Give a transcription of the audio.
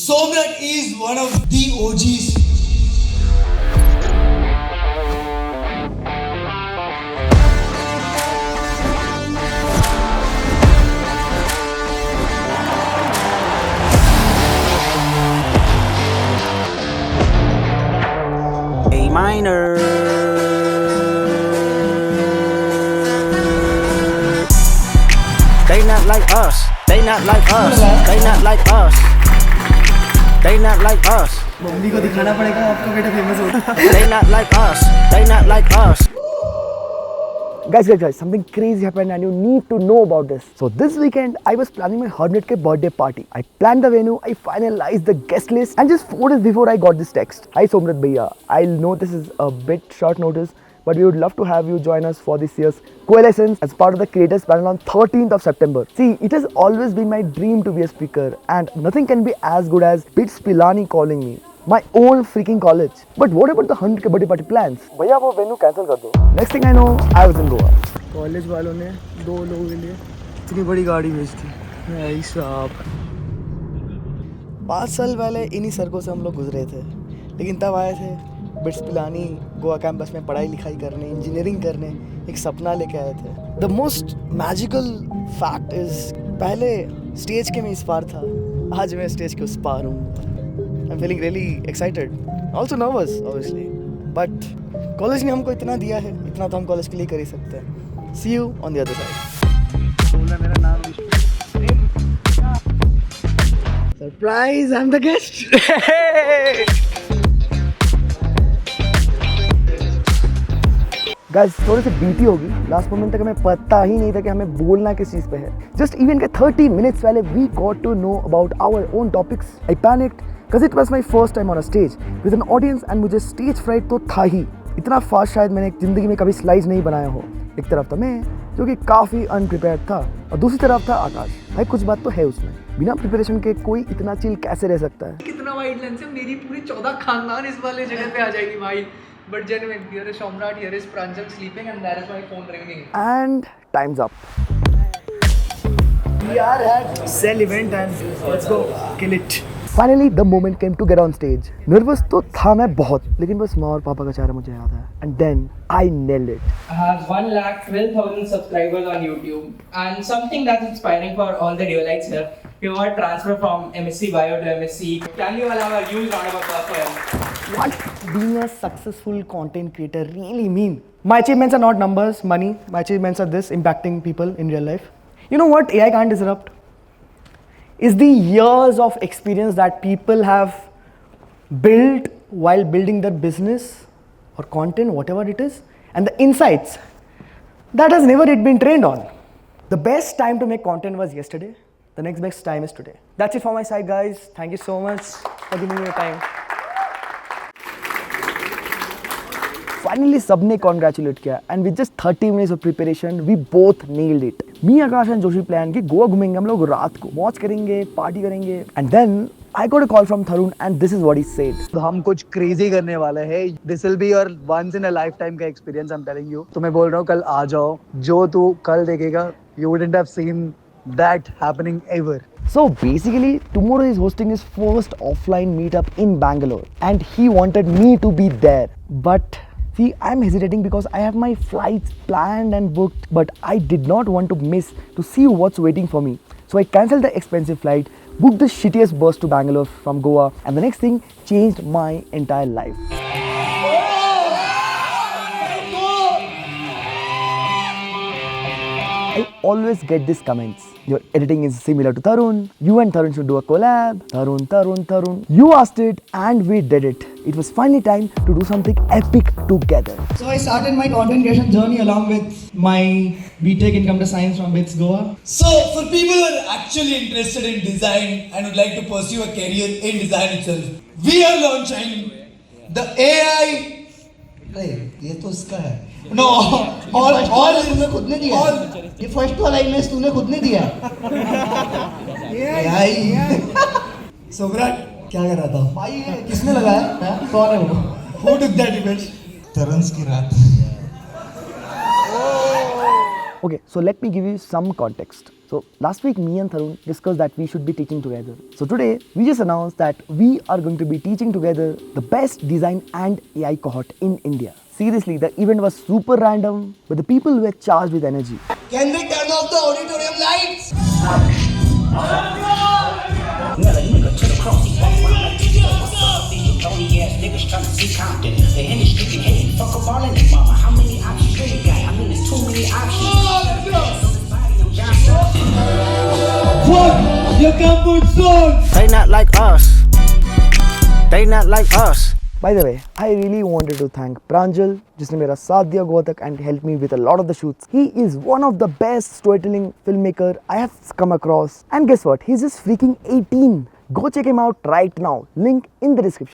Somrat is one of the OGs. A minor. They not like us. They not like us. They not like us. They not like us. Mummy को दिखाना पड़ेगा आपका बेटा famous होगा. They not like us. They not like us. Guys, something crazy happened and you need to know about this. So this weekend, I was planning my 100K birthday party. I planned the venue, I finalized the guest list, and just 4 days before I got this text. Hi Somrat Bhaiya, I know this is a bit short notice, but we would love to have you join us for this year's Coalescence as part of the Creators Panel on 13th of September. See, it has always been my dream to be a speaker, and nothing can be as good as Bits Pilani calling me. My own freaking college. But what about the 100K birthday party plans? भैया वो venue cancel कर दो. Next thing I know, I was in Goa. College वालों ने 2 लोगों के लिए इतनी बड़ी गाड़ी भेज दी. भाई साहब. 5 साल पहले इन्हीं सड़कों से हम लोग गुजरे थे, लेकिन तब आए थे बिट्स पिलानी गोवा कैंपस में पढ़ाई लिखाई करने, इंजीनियरिंग करने, एक सपना लेके आए थे. The most magical fact is पहले स्टेज के मैं इस पार था, आज मैं स्टेज के उस पार हूँ. I'm feeling really excited, also nervous obviously, but college ने हमको इतना दिया है, इतना तो हम कॉलेज के लिए कर ही सकते हैं. See you on the other side. बोला मेरा नाम surprise, I'm the guest. Guys थोड़ी सी बीटी होगी. लास्ट मोमेंट तक हमें पता ही नहीं था कि हमें बोलना किस चीज़ पे है. जस्ट इवेंट के 30 मिनट्स पहले we got to know about our own topics. I panicked because it was my first time on a stage with an audience and मुझे stage fright तो था ही. इतना फास्ट शायद मैंने ज़िंदगी में कभी स्लाइड्स नहीं बनाया हो. एक तरफ था मैं जो कि काफ़ी अनप्रिपेयर्ड था, और दूसरी तरफ था आकाश. भाई कुछ बात तो है उसमें, बिना प्रिपरेशन के कोई इतना चिल कैसे रह सकता है. कितना वाइड लेंस है, मेरी पूरी 14 खानदान इस वाले जगह पे आ जाएगी भाई. But genuine, here is Somrat, here is Pranjal sleeping, and there is my phone ringing. And time's up. We are at Cell event and let's go kill it. Finally, the moment came to get on stage. Nervous तो था मैं बहुत, लेकिन बस माँ और पापा का चेहरा मुझे याद है. And then I nailed it. I have 1,12,000 subscribers on YouTube, and something that's inspiring for all the Realites here. We want to transfer from MSc Bio to MSc. Can you allow a huge round of applause for him? What being a successful content creator really mean? My achievements are not numbers, money. My achievements are this: impacting people in real life. You know what AI can't disrupt? Is the years of experience that people have built while building their business or content, whatever it is, and the insights that has never yet been trained on. The best time to make content was yesterday. The next best time is today. That's it for my side, guys. Thank you so much for giving me your time. Finally, सबने congratulate किया, and with just 30 minutes of preparation, we both nailed it. Me, Akash and Joshi plan कि गोवा घूमेंगे हम लोग रात को, मौज करेंगे, पार्टी करेंगे. And then I got a call from Tharun, and this is what he said. तो हम कुछ क्रेजी करने वाले हैं. This will be your once in a lifetime का experience. I'm telling you. तो मैं बोल रहा हूँ कल आ जाओ. जो तू कल देखेगा, you wouldn't have seen that happening ever. So basically, tomorrow he's hosting his first offline meetup in Bangalore, and he wanted me to be there. But see, I'm hesitating because I have my flights planned and booked, but I did not want to miss to see what's waiting for me. So I cancelled the expensive flight, booked the shittiest bus to Bangalore from Goa, and the next thing changed my entire life. I always get these comments. Your editing is similar to Tharun. You and Tharun should do a collab. Tharun. You asked it and we did it. It was finally time to do something epic together. So I started my content creation journey along with my BTech in Computer Science from BITS Goa. So for people who are actually interested in design and would like to pursue a career in design itself, we are launching the AI. ये तो उसका है. No, all तूने खुद ने दिया. ये first वाला इमेज तूने खुद ने दिया. Somrat, क्या कर रहा था? भाई किसने लगाया? कौन है वो? Who took that image? तरंस की रात. Okay, so let me give you some context. So last week, me and Tarun discussed that we should be teaching together. So today, we just announced that we are going to be teaching together the best design and AI cohort in India. Seriously, the event was super random, but the people were charged with energy. Can we turn off the auditorium lights? Fuck your comfort zone! They not like us. They not like us. By the way, I really wanted to thank Pranjal, जिसने मेरा साथ दिया गोवा तक and helped me with a lot of the shoots. He is one of the best storytelling filmmaker I have come across. And guess what? He's just freaking 18. Go check him out right now. Link in the description.